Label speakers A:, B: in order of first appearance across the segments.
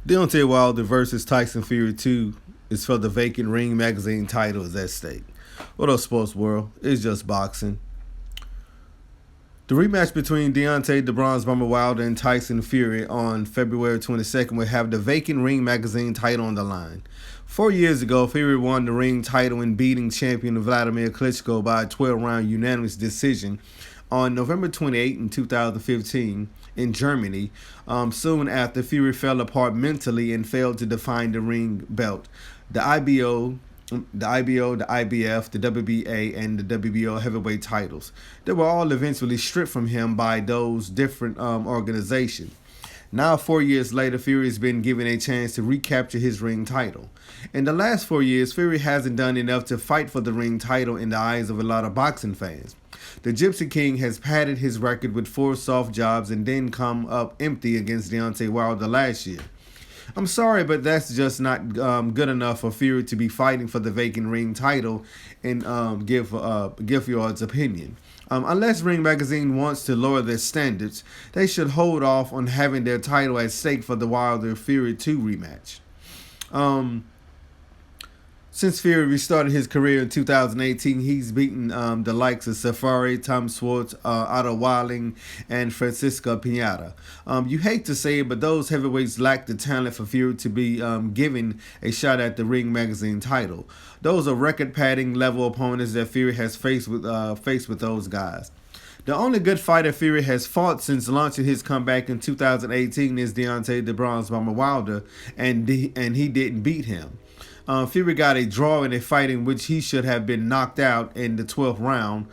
A: Deontay Wilder versus Tyson Fury 2 is for the vacant Ring Magazine title is at stake. What up, sports world? It's just boxing. The rematch between Deontay the Bronze Bomber Wilder and Tyson Fury on February 22nd will have the vacant Ring Magazine title on the line. 4 years ago, Fury won the Ring title in beating champion Vladimir Klitschko by a 12-round unanimous decision on November 28 in 2015 in Germany, soon after Fury fell apart mentally and failed to define the ring belt. The IBO, the IBF, the WBA, and the WBO heavyweight titles. They were all eventually stripped from him by those different organizations. Now, 4 years later, Fury has been given a chance to recapture his ring title. In the last 4 years, Fury hasn't done enough to fight for the ring title in the eyes of a lot of boxing fans. The Gypsy King has padded his record with 4 soft jobs and then come up empty against Deontay Wilder last year. I'm sorry, but that's just not good enough for Fury to be fighting for the vacant ring title and give your opinion. Unless Ring Magazine wants to lower their standards, they should hold off on having their title at stake for the Wilder Fury 2 rematch. Since Fury restarted his career in 2018, he's beaten the likes of Safari, Tom Schwartz, Otto Walling, and Francisco Pinata. You hate to say it, but those heavyweights lack the talent for Fury to be given a shot at the Ring Magazine title. Those are record-padding level opponents that Fury has faced with those guys. The only good fighter Fury has fought since launching his comeback in 2018 is Deontay the Bronze Bomber Wilder, and he didn't beat him. Fury got a draw in a fight in which he should have been knocked out in the 12th round.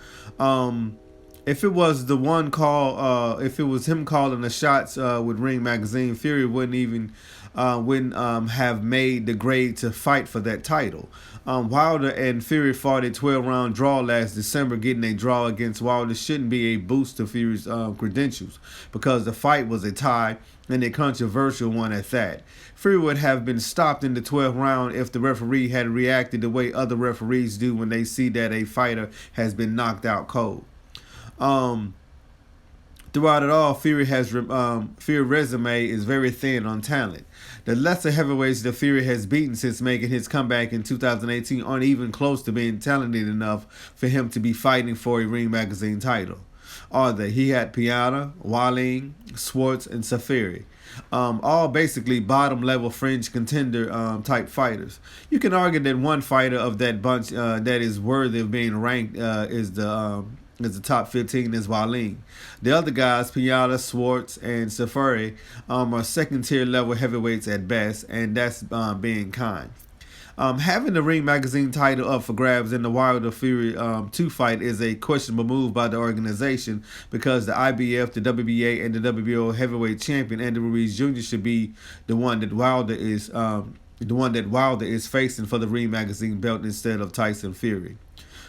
A: If it was the one call, if it was him calling the shots with Ring Magazine, Fury wouldn't have made the grade to fight for that title. Wilder and Fury fought a 12-round draw last December. Getting a draw against Wilder shouldn't be a boost to Fury's credentials because the fight was a tie and a controversial one at that. Fury would have been stopped in the 12th round if the referee had reacted the way other referees do when they see that a fighter has been knocked out cold. Throughout it all, Fury's resume is very thin on talent. The lesser heavyweights that Fury has beaten since making his comeback in 2018 aren't even close to being talented enough for him to be fighting for a Ring Magazine title. Are they? He had Piana, Walling, Schwartz, and Safari. All basically bottom-level fringe contender type fighters. You can argue that one fighter of that bunch that is worthy of being ranked is the top 15 is Walling. The other guys, Piana, Schwartz, and Safari, are second-tier level heavyweights at best, and that's being kind. Having the Ring Magazine title up for grabs in the Wilder Fury 2 fight is a questionable move by the organization because the IBF, the WBA, and the WBO heavyweight champion Andy Ruiz Jr. should be the one that Wilder is facing for the Ring Magazine belt instead of Tyson Fury.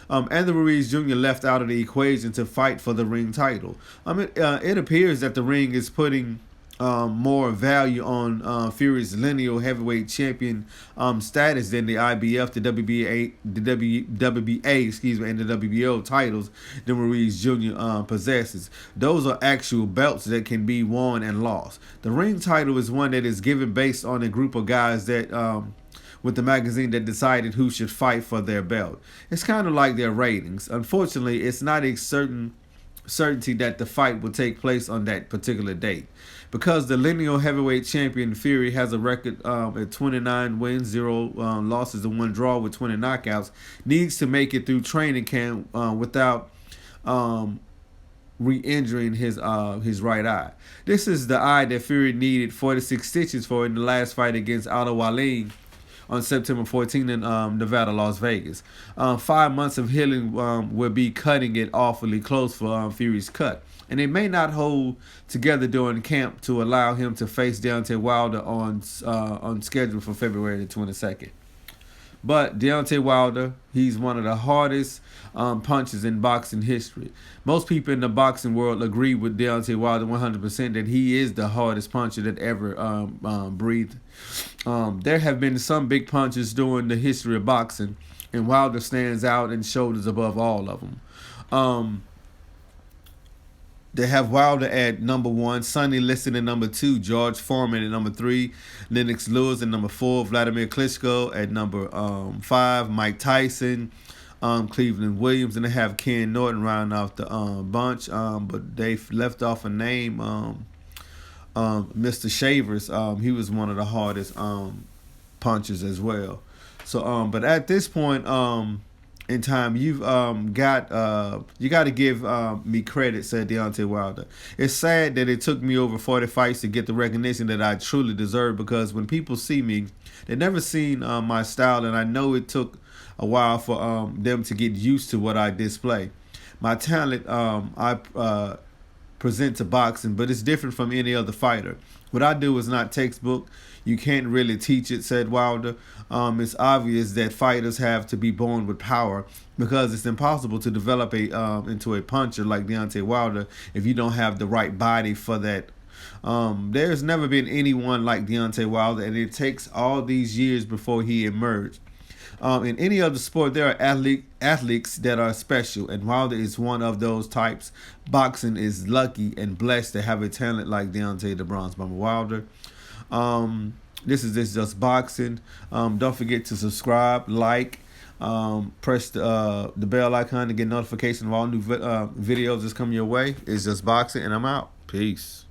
A: Andy Ruiz Jr. left out of the equation to fight for the Ring title. It appears that the Ring is putting more value on Fury's lineal heavyweight champion status than the IBF, the WBA, and the WBO titles that Ruiz Jr. possesses. Those are actual belts that can be won and lost. The Ring title is one that is given based on a group of guys that with the magazine that decided who should fight for their belt. It's kind of like their ratings. Unfortunately, it's not a certainty that the fight will take place on that particular date. Because the lineal heavyweight champion Fury has a record at 29 wins, 0 losses, and 1 draw with 20 knockouts, needs to make it through training camp without re-injuring his right eye. This is the eye that Fury needed 46 stitches for in the last fight against Otto Walling on September 14 in Nevada, Las Vegas. 5 months of healing will be cutting it awfully close for Fury's cut. And it may not hold together during camp to allow him to face Deontay Wilder on schedule for February the 22nd. But Deontay Wilder, he's one of the hardest punchers in boxing history. Most people in the boxing world agree with Deontay Wilder 100% that he is the hardest puncher that ever breathed. There have been some big punches during the history of boxing, and Wilder stands out and shoulders above all of them. They have Wilder at number 1, Sonny listed at number 2, George Foreman at number 3, Lennox Lewis at number 4, Vladimir Klitschko at number 5, Mike Tyson, Cleveland Williams, and they have Ken Norton rounding off the bunch. But they've left off a name, Mr. Shavers. He was one of the hardest punchers as well. So, but at this point, in time, you've you got to give me credit, said Deontay Wilder. It's sad that it took me over 40 fights to get the recognition that I truly deserve, because when people see me, they've never seen my style, and I know it took a while for them to get used to what I display. My talent, I present to boxing, but it's different from any other fighter. What I do is not textbook. You can't really teach it, said Wilder. It's obvious that fighters have to be born with power, because it's impossible to develop into a puncher like Deontay Wilder if you don't have the right body for that. There's never been anyone like Deontay Wilder, and it takes all these years before he emerged. In any other sport, there are athletes that are special, and Wilder is one of those types. Boxing is lucky and blessed to have a talent like Deontay the Bronze Bomber Wilder. This is It's Just Boxing. Don't forget to subscribe, like, press the bell icon to get notification of all new videos that's coming your way. It's Just Boxing, and I'm out. Peace.